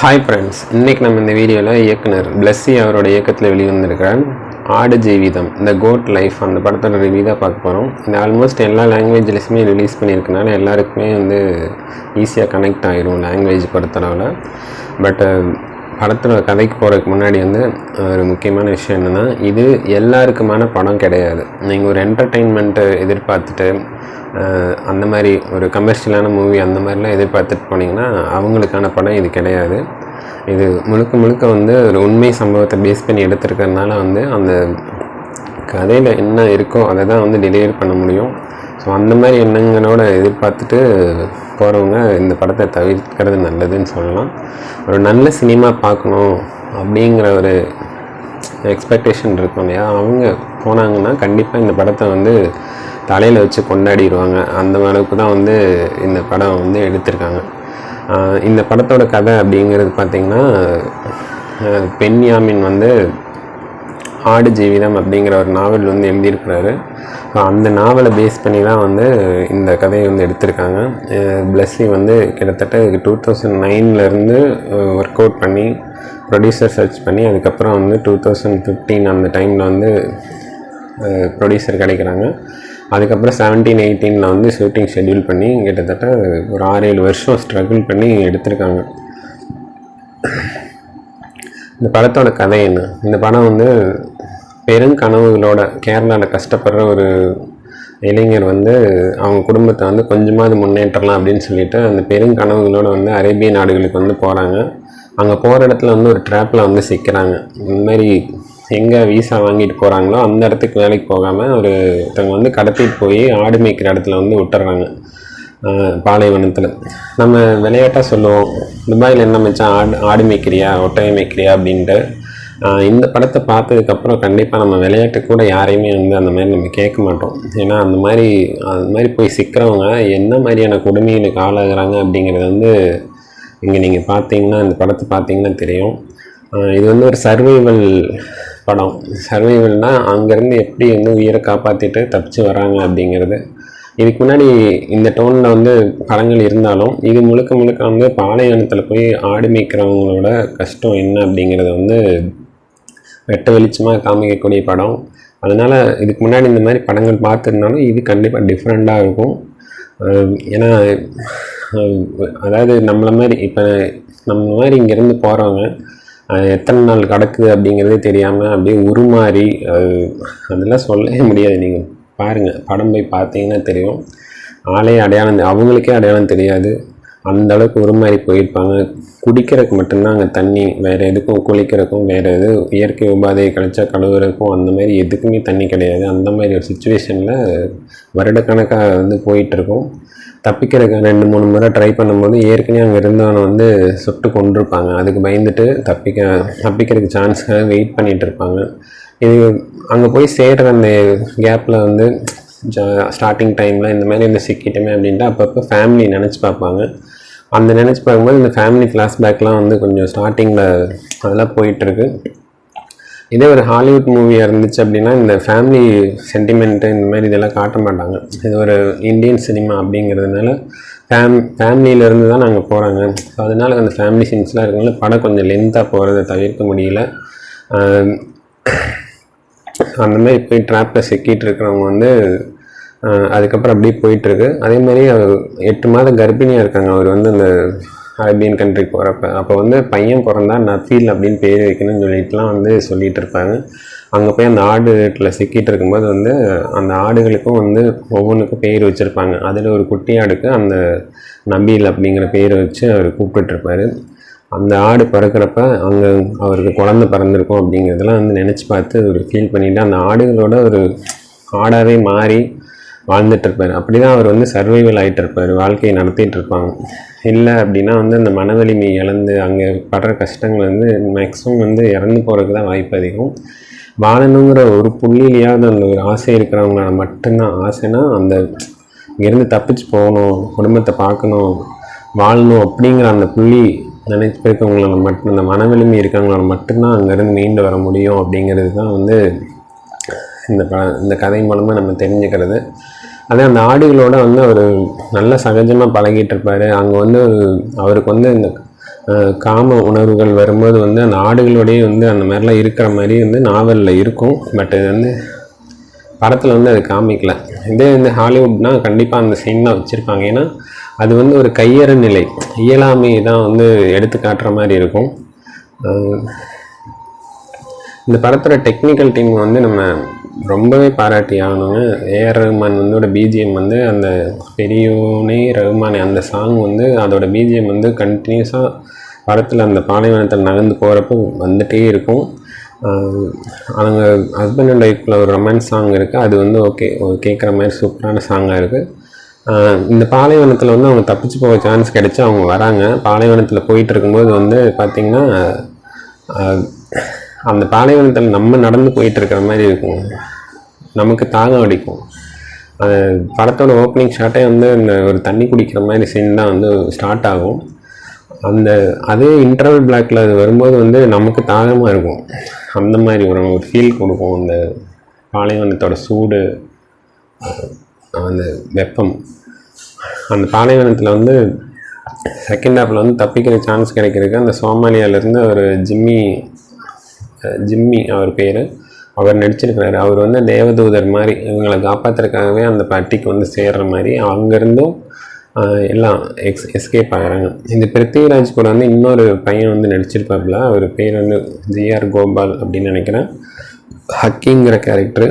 Hi friends, இன்றைக்கி நம்ம இந்த வீடியோவில் இயக்குனர் பிளஸ்ஸி அவரோட இயக்கத்தில் வெளிவந்திருக்கிற ஆடு ஜீவிதம் த கோட் லைஃப் அந்த படத்தோட ரிவ்யூ தான் பார்க்க போகிறோம். இந்த ஆல்மோஸ்ட் எல்லா லாங்குவேஜ்லேயுமே ரிலீஸ் பண்ணியிருக்கனால எல்லாருக்குமே ஈஸியாக கனெக்ட் ஆகிரும் லாங்குவேஜ் பொறுத்தளவில். பட் படத்தோட கதைக்கு போகிறதுக்கு முன்னாடி ஒரு முக்கியமான விஷயம் என்னென்னா, இது எல்லாருக்குமான படம் கிடையாது. நீங்கள் ஒரு என்டர்டெயின்மெண்ட்டை எதிர்பார்த்துட்டு அந்த மாதிரி ஒரு கமர்ஷியலான மூவி அந்த மாதிரிலாம் எதிர்பார்த்துட்டு போனீங்கன்னா அவங்களுக்கான படம் இது கிடையாது. இது முழுக்க ஒரு உண்மை சம்பவத்தை பேஸ் பண்ணி எடுத்துருக்கிறதுனால அந்த கதையில் என்ன இருக்கோ அதை தான் டெலிவரி பண்ண முடியும். ஸோ அந்த மாதிரி எண்ணங்களோட எதிர்பார்த்துட்டு போகிறவங்க இந்த படத்தை தவிர்க்கிறது நல்லதுன்னு சொல்லலாம். ஒரு நல்ல சினிமா பார்க்கணும் அப்படிங்கிற ஒரு எக்ஸ்பெக்டேஷன் இருக்கும் இல்லையா, அவங்க போனாங்கன்னா கண்டிப்பாக இந்த படத்தை தலையில் வச்சு கொண்டாடிடுவாங்க. அந்த அளவுக்கு தான் இந்த படம் எடுத்திருக்காங்க. இந்த படத்தோட கதை அப்படிங்கிறது பார்த்திங்கன்னா, பென்யாமின் ஆடு ஜீவிதம் அப்படிங்கிற ஒரு நாவல் எழுதியிருக்கிறாரு. அந்த நாவலை பேஸ் பண்ணி தான் இந்த கதையை எடுத்திருக்காங்க. பிளஸ்ஸி கிட்டத்தட்ட 2009 ஒர்க் அவுட் பண்ணி ப்ரொடியூசர் சர்ச் பண்ணி அதுக்கப்புறம் 2015 அந்த டைமில் ப்ரொடியூசர் கிடைக்கிறாங்க. அதுக்கப்புறம் 17-18 ஷூட்டிங் ஷெட்யூல் பண்ணி கிட்டத்தட்ட ஒரு 6-7 வருஷம் ஸ்ட்ரகிள் பண்ணி எடுத்திருக்காங்க. இந்த படத்தோட கதை என்ன? இந்த படம் பெருங்கனவுகளோட கேரளாவில் கஷ்டப்படுற ஒரு இளைஞர் அவங்க குடும்பத்தை கொஞ்சமாவது முன்னேற்றலாம் அப்படின்னு சொல்லிட்டு அந்த பெருங்கனவுகளோட அரேபிய நாடுகளுக்கு போகிறாங்க. அங்கே போகிற இடத்துல ஒரு ட்ராப்பில் சிக்கிறாங்க. இந்த மாதிரி எங்கே வீசா வாங்கிட்டு போகிறாங்களோ அந்த இடத்துக்கு வேலைக்கு போகாமல் ஒருத்தவங்க கடத்திட்டு போய் ஆடு மேய்க்கிற இடத்துல விட்டுறாங்க, பாலைவனத்தில். நம்ம விளையாட்டாக சொல்லுவோம், துபாயில் என்ன மச்சான் ஆடு மேய்க்கிறியா ஒட்டகை மேய்க்கிறியா அப்படின்ட்டு. இந்த படத்தை பார்த்ததுக்கப்புறம் கண்டிப்பாக நம்ம விளையாட்டு கூட யாரையுமே அந்த மாதிரி நம்ம கேட்க மாட்டோம். ஏன்னா அந்த மாதிரி போய் சிக்கிறவங்க என்ன மாதிரியான கொடுமைகளுக்கு ஆளாகிறாங்க அப்படிங்கிறது இங்கே நீங்கள் பார்த்தீங்கன்னா, இந்த படத்தை பார்த்தீங்கன்னா தெரியும். இது ஒரு சர்வைவல் படம். சர்வைவல்னால் அங்கேருந்து எப்படி உயிரை காப்பாற்றிட்டு தப்பிச்சு வராங்க அப்படிங்கிறது. இதுக்கு முன்னாடி இந்த டோனில் படங்கள் இருந்தாலும் இது முழுக்க பாலைவனத்தில் போய் ஆடு மேய்க்கிறவங்களோட கஷ்டம் என்ன அப்படிங்கிறத வெட்ட வெளிச்சமாக காமிக்கக்கூடிய படம். அதனால் இதுக்கு முன்னாடி இந்த மாதிரி படங்கள் பார்த்துருந்தாலும் இது கண்டிப்பாக டிஃப்ரெண்ட்டாக இருக்கும். ஏன்னா அதாவது நம்மளை மாதிரி இப்போ நம்ம மாதிரி இங்கேருந்து போகிறவங்க எத்தனை நாள் கிடக்குது அப்படிங்கிறதே தெரியாமல் அப்படியே உருமாறி அதெல்லாம் சொல்லவே முடியாது. நீங்கள் பாருங்கள், படம் போய் பார்த்தீங்கன்னா தெரியும். அவங்களுக்கே அடையாளம் தெரியாது, அந்த அளவுக்கு உருமாறி போயிருப்பாங்க. குடிக்கிறதுக்கு மட்டும்தான் அங்கே தண்ணி, வேறு எதுக்கும் குளிக்கிறதுக்கும் வேறு எது இயற்கை உபாதையை கழிச்சா கழுவுறதுக்கும் அந்த மாதிரி எதுக்குமே தண்ணி கிடையாது. அந்த மாதிரி ஒரு சுச்சுவேஷனில் வருடக்கணக்காக போயிட்டுருக்கோம். தப்பிக்கிறதுக்கு 2-3 முறை ட்ரை பண்ணும்போது ஏற்கனவே அங்கே இருந்தவனை சுட்டு கொண்டிருப்பாங்க. அதுக்கு பயந்துட்டு தப்பிக்கிறதுக்கு சான்ஸ்க்காக வெயிட் பண்ணிகிட்டு இருப்பாங்க. இது அங்கே போய் சேர்கிற அந்த கேப்பில் ஸ்டார்டிங் டைமில் இந்த மாதிரி சிக்கிட்டோமே அப்படின்ட்டு அப்பப்போ ஃபேமிலி நினச்சி பார்ப்பாங்க. அந்த நினச்சி பார்க்கும்போது இந்த ஃபேமிலி ஃப்ளாஷ்பேக்லாம் கொஞ்சம் ஸ்டார்டிங்கில் அதெல்லாம் போயிட்டுருக்கு. இதே ஒரு ஹாலிவுட் மூவியாக இருந்துச்சு அப்படின்னா இந்த ஃபேமிலி சென்டிமெண்ட்டு இந்த மாதிரி இதெல்லாம் காட்ட மாட்டாங்க. இது ஒரு இந்தியன் சினிமா அப்படிங்கிறதுனால ஃபேமிலியிலேருந்து தான் நாங்கள் போகிறாங்க. ஸோ அதனால் அந்த ஃபேமிலி சீன்ஸ்லாம் இருக்கனால படம் கொஞ்சம் லென்த்தாக போகிறத தவிர்க்க முடியல. அந்த மாதிரி போய் ட்ராப்பில் சிக்கிட்டு இருக்கிறவங்க அதுக்கப்புறம் அப்படியே போயிட்டுருக்கு. அதே மாதிரி 8 மாதம் கர்ப்பிணியாக இருக்காங்க. அவர் அந்த அரேபியன் கண்ட்ரிக்கு போகிறப்ப அப்போ பையன் பிறந்தா நஃபீல் அப்படின்னு பேர் வைக்கணும்னு சொல்லிட்டுலாம் சொல்லிகிட்டு இருப்பாங்க. அங்கே போய் அந்த ஆடுகளில் சிக்கிட்டு இருக்கும்போது அந்த ஆடுகளுக்கும் ஒவ்வொன்றுக்கும் பேர் வச்சுருப்பாங்க. அதில் ஒரு குட்டி ஆடுக்கு அந்த நபீல் அப்படிங்கிற பேரை வச்சு அவர் கூப்பிட்டுருப்பார். அந்த ஆடு பிறக்கிறப்ப அங்கே அவருக்கு குழந்தை பிறந்திருக்கும் அப்படிங்கிறதெல்லாம் நினச்சி பார்த்து ஒரு ஃபீல் பண்ணிவிட்டு அந்த ஆடுகளோட ஒரு ஆடாகவே மாறி வாழ்ந்துட்டுருப்பார். அப்படி தான் அவர் சர்வைவல் ஆகிட்டு இருப்பார், வாழ்க்கையை நடத்திட்டு இருப்பாங்க. இல்லை அப்படின்னா அந்த மன வலிமை இழந்து அங்கே படுற கஷ்டங்கள் மேக்ஸிமம் இறந்து போகிறதுக்கு தான் வாய்ப்பு அதிகம். வாழணுங்கிற ஒரு புள்ளியிலையாவது அந்த ஒரு ஆசை இருக்கிறவங்களால மட்டும்தான், ஆசைனா அந்த இங்கேருந்து தப்பிச்சு போகணும், குடும்பத்தை பார்க்கணும், வாழணும் அப்படிங்கிற அந்த புள்ளி நினைச்சு இருக்கவங்களால மட்டும், அந்த மன வலிமை இருக்கவங்களால மட்டும்தான் அங்கேருந்து மீண்டு வர முடியும் அப்படிங்கிறது தான் இந்த கதை மூலமாக நம்ம தெரிஞ்சுக்கிறது. அதே அந்த ஆடுகளோட அவர் நல்ல சகஜமாக பழகிட்டு இருப்பார். அங்கே அவருக்கு இந்த காம உணர்வுகள் வரும்போது வந்து அந்த ஆடுகளோடையே வந்து அந்த மாதிரிலாம் இருக்கிற மாதிரி வந்து நாவலில் இருக்கும். பட் இது வந்து படத்தில் வந்து அது காமிக்கல. இதே வந்து ஹாலிவுட்னால் கண்டிப்பாக அந்த சீன்லாம் வச்சுருப்பாங்க. ஏன்னா அது வந்து ஒரு கையறு நிலை, இயலாமை தான் வந்து எடுத்து காட்டுற மாதிரி இருக்கும். இந்த படத்தோட டெக்னிக்கல் டீம் வந்து நம்ம ரொம்பவே பாராட்டி ஆகணுங்க. ஏஆர் ரஹ்மான் வந்தோட பிஜிஎம் வந்து அந்த பெரியோனே ரஹ்மானே அந்த சாங் வந்து அதோட பிஜிஎம் வந்து கண்டினியூஸாக படத்தில் அந்த பாலைவனத்தில் நகர்ந்து போகிறப்போ வந்துகிட்டே இருக்கும். அவங்க ஹஸ்பண்ட் அண்ட் ஒய்ஃபில் ஒரு ரொமான்ஸ் சாங் இருக்குது, அது வந்து ஓகே கேட்குற மாதிரி சூப்பரான சாங்காக இருக்குது. இந்த பாலைவனத்தில் வந்து அவங்க தப்பிச்சு போக சான்ஸ் கிடைச்சி அவங்க வராங்க. பாலைவனத்தில் போயிட்டு இருக்கும்போது வந்து பார்த்திங்கன்னா அந்த பாலைவனத்தில் நம்ம நடந்து போயிட்டு இருக்கிற மாதிரி இருக்கும், நமக்கு தாகம் அடிக்கும். அந்த படத்தோட ஓப்பனிங் ஷாட்டே வந்து இந்த ஒரு தண்ணி குடிக்கிற மாதிரி சீன் தான் வந்து ஸ்டார்ட் ஆகும். அதே இன்டர்வல் பிளாக்கில் அது வரும்போது வந்து நமக்கு தாகமாக இருக்கும். அந்த மாதிரி ஒரு ஃபீல் கொடுக்கும் அந்த பாலைவனத்தோட சூடு, அந்த வெப்பம். அந்த பாலைவனத்தில் வந்து செகண்ட் ஹாஃபில் வந்து தப்பிக்கிற சான்ஸ் கிடைக்கிறதுக்கு அந்த சோமாலியாவிலேருந்து ஒரு ஜிம்மி அவர் பேர், அவர் நடிச்சிருக்கிறாரு. அவர் வந்து தேவதூதர் மாதிரி இவங்களை காப்பாற்றுறதுக்காகவே அந்த பட்டிக்கு வந்து சேர்கிற மாதிரி அங்கேருந்தும் எல்லாம் எஸ்கேப் ஆகிறாங்க. இந்த பிருத்திவிராஜ் கூட வந்து இன்னொரு பையன் வந்து நடிச்சிருப்பாப்புல, அவர் பேர் வந்து ஜிஆர் கோபால் அப்படின்னு நினைக்கிறேன், ஹக்கிங்கிற கேரக்டரு.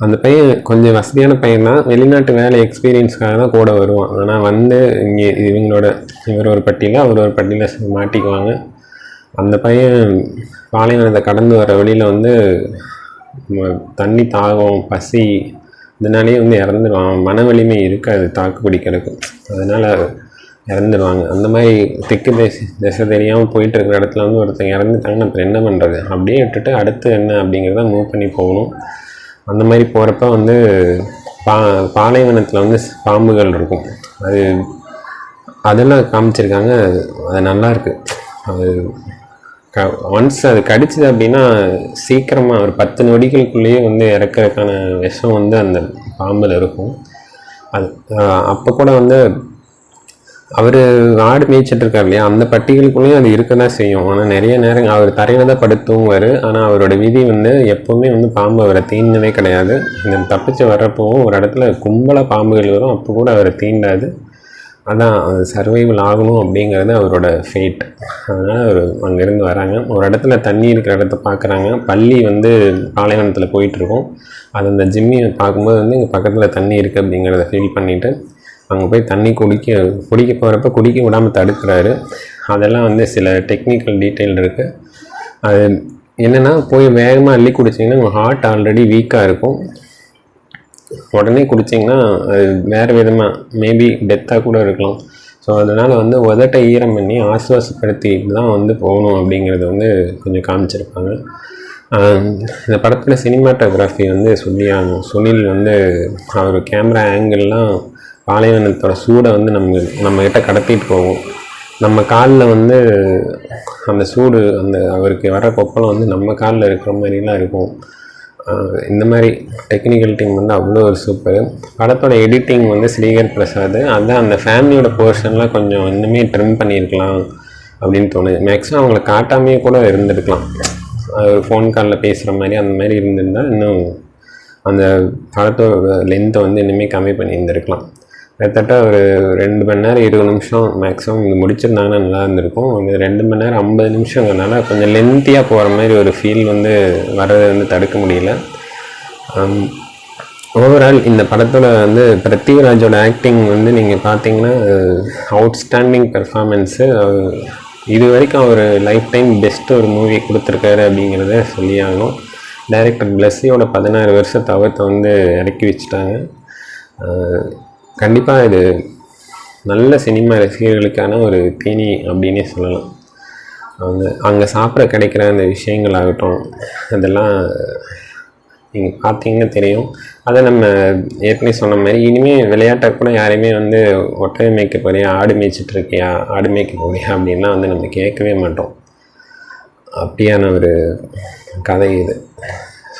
அந்த பையன் கொஞ்சம் வசதியான பையன் தான், வெளிநாட்டு வேலை எக்ஸ்பீரியன்ஸ்க்காக தான் கூட வருவான். ஆனால் வந்து இங்கே இவர் ஒரு பட்டியில் அவர் ஒரு பட்டியில் மாட்டிக்குவாங்க. அந்த பையன் பாலைவனத்தை கடந்து வர வழியில் வந்து தண்ணி தாகம் பசி இதனாலேயே வந்து இறந்துடுவான். மன வலிமை இருக்காது தாக்கு பிடிக்கிறதுக்கு, அதனால் இறந்துடுவாங்க. அந்த மாதிரி திக்கு திசை தெரியாமல் போயிட்டு இருக்கிற இடத்துல வந்து ஒருத்தர் இறந்துட்டாங்கன்னு அப்புறம் என்ன பண்ணுறது, அப்படியே விட்டுட்டு அடுத்து என்ன அப்படிங்கிறத மூவ் பண்ணி போகணும். அந்த மாதிரி போகிறப்ப வந்து பாலைவனத்தில் வந்து பாம்புகள் இருக்கும், அதெல்லாம் காமிச்சிருக்காங்க. அது நல்லாயிருக்கு. அது ஒன்ஸ் அது கடிச்சிது அப்படின்னா சீக்கிரமாக ஒரு 10 நொடிகளுக்குள்ளேயே வந்து இறக்கிறதுக்கான விஷம் வந்து அந்த பாம்பில் இருக்கும். அது அப்போ கூட வந்து அவர் ஆடு மேய்ச்சிட்டு இருக்கார் இல்லையா, அந்த பட்டிகளுக்குள்ளேயும் அது இருக்க தான் செய்யும். ஆனால் நிறைய நேரம் அவர் தரையில் தான் படுத்துவார். ஆனால் அவரோட விதி வந்து எப்போவுமே வந்து பாம்பு அவரை தீண்டினதே கிடையாது. இந்த தப்பிச்சு வர்றப்போவும் ஒரு இடத்துல கும்பலாக பாம்புகள் வரும், அப்போ கூட அவரை தீண்டாது. அதான் அது சர்வைவல் ஆகணும் அப்படிங்கிறது அவரோட ஃபேட். அதனால் அவர் அங்கேருந்து வராங்க. ஒரு இடத்துல தண்ணி இருக்கிற இடத்த பார்க்குறாங்க. பள்ளி வந்து பாலைவனத்தில் போயிட்டுருக்கோம். அது அந்த ஜிம்மியை பார்க்கும்போது வந்து இங்கே பக்கத்தில் தண்ணி இருக்குது அப்படிங்கிறத ஃபீல் பண்ணிவிட்டு அங்கே போய் தண்ணி குடிக்க போகிறப்ப குடிக்க விடாமல் தடுக்கிறாரு. அதெல்லாம் வந்து சில டெக்னிக்கல் டீட்டெயில் இருக்குது. அது என்னென்னா போய் வேகமாக அள்ளி குடிச்சிங்கன்னா உங்கள் ஹார்ட் ஆல்ரெடி வீக்காக இருக்கும். உடனே குடிச்சிங்கன்னா அது வேறு விதமாக மேபி டெத்தாக கூட இருக்கலாம். ஸோ அதனால் வந்து உதட்டை ஈரம் பண்ணி ஆசுவாசப்படுத்தி தான் வந்து போகணும் அப்படிங்கிறத வந்து கொஞ்சம் காமிச்சிருப்பாங்க. இந்த படத்தில் சினிமாட்டோகிராஃபி வந்து சுனில் வந்து அவர் கேமரா ஆங்கிள்லாம் பாலைவனத்தோட சூடை வந்து நம்மக்கிட்ட கடத்திட்டு போகும். நம்ம காலில் வந்து அந்த சூடு அவருக்கு வர கொப்பளம் வந்து நம்ம காலில் இருக்கிற மாதிரிலாம் இருக்கும். இந்த மாதிரி டெக்னிக்கல் டீம் வந்து அவ்வளோ ஒரு சூப்பர். படத்தோட எடிட்டிங் வந்து ஸ்ரீகர் பிரசாத். அதான் அந்த ஃபேமிலியோட போர்ஷன்லாம் கொஞ்சம் இன்னுமே ட்ரிம் பண்ணியிருக்கலாம் அப்படின்னு தோணுது. மேக்ஸிமம் அவங்கள காட்டாமையே கூட இருந்திருக்கலாம். ஃபோன் காலில் பேசுகிற மாதிரி அந்த மாதிரி இருந்திருந்தால் இன்னும் அந்த படத்தோட லென்த்தை வந்து இன்னுமே கம்மி பண்ணியிருந்திருக்கலாம். கிட்டத்தட்ட ஒரு 2 மணி நேரம் 20 நிமிஷம் மேக்ஸிமம் இது முடிச்சிருந்தாங்கன்னா நல்லா இருந்திருக்கும். ஒரு 2 மணி நேரம் 50 நிமிஷங்கிறதுனால கொஞ்சம் லென்த்தியாக போகிற மாதிரி ஒரு ஃபீல் வந்து வர்றதை வந்து தடுக்க முடியல. ஓவரால் இந்த படத்தோட வந்து பிருத்திவிராஜோட ஆக்டிங் வந்து நீங்கள் பார்த்தீங்கன்னா அவுட்ஸ்டாண்டிங் பெர்ஃபார்மன்ஸு. இது வரைக்கும் அவர் லைஃப் டைம் பெஸ்ட்டு ஒரு மூவி கொடுத்துருக்காரு அப்படிங்கிறத சொல்லி ஆகணும். டைரக்டர் பிளஸ்ஸியோட 16 வருஷ தவத்தை வந்து இறக்கி வச்சுட்டாங்க. கண்டிப்பாக இது நல்ல சினிமா ரசிகர்களுக்கான ஒரு தீனி அப்படின்னே சொல்லலாம். அங்கே சாப்பிட கிடைக்கிற அந்த விஷயங்கள் ஆகட்டும், அதெல்லாம் நீங்கள் பார்த்தீங்கன்னா தெரியும். அதை நம்ம ஏற்கனவே சொன்ன மாதிரி இனிமேல் விளையாட்டாக கூட யாரையுமே வந்து ஒட்டகை மேய்க்க போறியா, ஆடு மேய்ச்சிட்ருக்கியா, ஆடு மேய்க்க போறியா அப்படின்லாம் வந்து நம்ம கேட்கவே மாட்டோம். அப்படியான ஒரு கதை இது.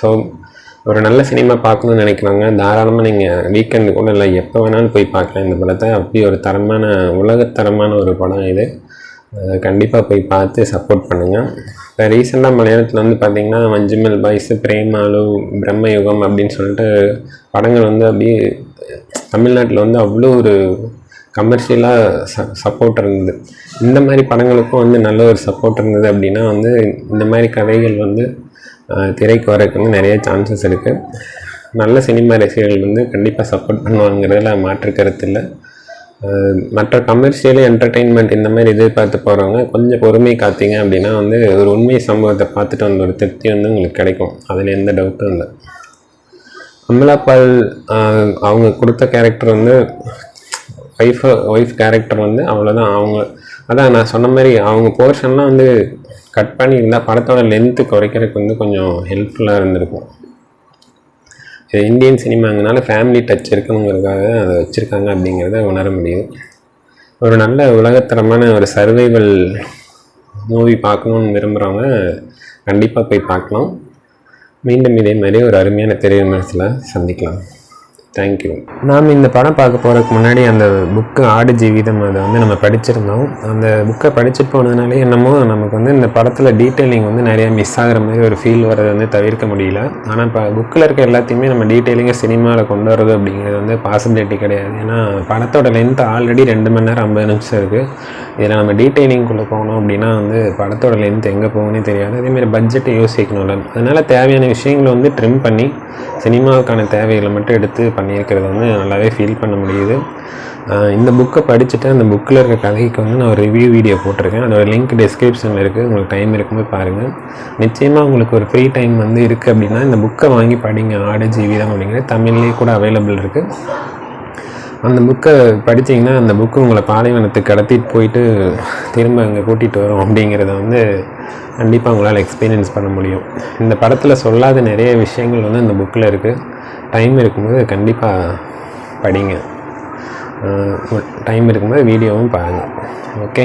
ஸோ ஒரு நல்ல சினிமா பார்க்கணுன்னு நினைக்கிறவங்க தாராளமாக நீங்கள் வீக்கெண்டு கூட இல்லை எப்போ வேணாலும் போய் பார்க்கலாம் இந்த படத்தை. அப்படி ஒரு தரமான உலகத்தரமான ஒரு படம் இது. கண்டிப்பாக போய் பார்த்து சப்போர்ட் பண்ணுங்கள். இப்போ ரீசெண்டாக மலையாளத்தில் வந்து பார்த்திங்கன்னா மஞ்சுமல் பாய்ஸு, பிரேமாலு, பிரம்மயுகம் அப்படின்னு சொல்லிட்டு படங்கள் வந்து அப்படியே தமிழ்நாட்டில் வந்து அவ்வளோ ஒரு கமர்ஷியலாக சப்போர்ட் இருந்தது. இந்த மாதிரி படங்களுக்கும் வந்து நல்ல ஒரு சப்போர்ட் இருந்தது அப்படின்னா வந்து இந்த மாதிரி கதைகள் வந்து திரைக்கு வரதுக்கு வந்து நிறைய சான்சஸ் இருக்குது. நல்ல சினிமா ரசிகர்கள் வந்து கண்டிப்பாக சப்போர்ட் பண்ணுவாங்கிறதுல மாற்று கருத்து இல்லை. மற்ற கமர்ஷியலு என்டர்டெயின்மெண்ட் இந்த மாதிரி எதிர்பார்த்து போகிறவங்க கொஞ்சம் பொறுமை காத்தீங்க அப்படின்னா வந்து ஒரு உண்மை சம்பவத்தை பார்த்துட்டு வந்த ஒரு திருப்தி வந்து உங்களுக்கு கிடைக்கும். அதில் எந்த டவுட்டும் இல்லை. அமலா பால் அவங்க கொடுத்த கேரக்டர் வந்து ஒய்ஃப் கேரக்டர் வந்து அவ்வளோதான். அவங்க அதான் நான் சொன்ன மாதிரி அவங்க போர்ஷன்லாம் வந்து கட் பண்ணியிருந்தால் படத்தோட லென்த்து குறைக்கிறதுக்கு வந்து கொஞ்சம் ஹெல்ப்ஃபுல்லாக இருந்திருக்கும். இது இந்தியன் சினிமாங்கனால ஃபேமிலி டச் இருக்கணுங்கிறதுக்காக அதை வச்சுருக்காங்க அப்படிங்கிறத உணர முடியுது. ஒரு நல்ல உலகத்தரமான ஒரு சர்வைவல் மூவி பார்க்கணுன்னு விரும்புகிறவங்க கண்டிப்பாக போய் பார்க்கலாம். மீண்டும் இதே மாதிரி ஒரு அருமையான திரைவிமர்சனத்தில் சந்திக்கலாம். தேங்க்யூ. நாம் இந்த படம் பார்க்க போகிறதுக்கு முன்னாடி அந்த புக்கு ஆடு ஜீவிதம் அதை வந்து நம்ம படிச்சிருந்தோம். அந்த புக்கை படிச்சுட்டு போனதுனாலே என்னமோ நமக்கு வந்து இந்த படத்தில் டீட்டெயிலிங் வந்து நிறையா மிஸ் ஆகிற மாதிரி ஒரு ஃபீல் வரதை வந்து தவிர்க்க முடியல. ஆனால் இப்போ புக்கில் இருக்க எல்லாத்தையுமே நம்ம டீட்டெயிலிங்காக சினிமாவில் கொண்டு வரது அப்படிங்கிறது வந்து பாசிபிலிட்டி கிடையாது. ஏன்னா படத்தோட லென்த் ஆல்ரெடி 2 மணி நேரம் 50 நிமிஷம் இருக்குது. இதில் நம்ம டீட்டெயிலிங்குள்ளே போகணும் அப்படின்னா வந்து படத்தோட லென்த் எங்கே போகணுன்னே தெரியாது. அதேமாதிரி பட்ஜெட்டை யோசிக்கணும்ல. அதனால் தேவையான விஷயங்களை வந்து ட்ரிம் பண்ணி சினிமாவுக்கான தேவைகளை மட்டும் எடுத்து பண்ணியிருக்கிறது வந்து நல்லாவே ஃபீல் பண்ண முடியுது. இந்த புக்கை படிச்சுட்டு அந்த புக்கில் இருக்க கதைக்கு வந்து நான் ஒரு ரிவ்யூ வீடியோ போட்டிருக்கேன். அதோட லிங்க் டிஸ்கிரிப்ஷனில் இருக்குது. உங்களுக்கு டைம் இருக்கும்போது பாருங்கள். நிச்சயமாக உங்களுக்கு ஒரு ஃப்ரீ டைம் வந்து இருக்குது அப்படின்னா இந்த புக்கை வாங்கி படிங்க. ஆடு ஜீவிதம் அப்படிங்கிறது தமிழ்லேயே கூட அவைலபிள் இருக்குது. அந்த புக்கை படித்தீங்கன்னா அந்த புக்கு உங்களை பாலைவனத்துக்கு கடத்திட்டு போயிட்டு திரும்ப அங்கே கூட்டிகிட்டு வரும் அப்படிங்கிறத வந்து கண்டிப்பாக உங்களால் எக்ஸ்பீரியன்ஸ் பண்ண முடியும். இந்த படத்தில் சொல்லாத நிறைய விஷயங்கள் வந்து இந்த புக்கில் இருக்குது. டைம் இருக்கும்போது கண்டிப்பாக படிங்க. டைம் இருக்கும்போது வீடியோவும் பாருங்கள். ஓகே.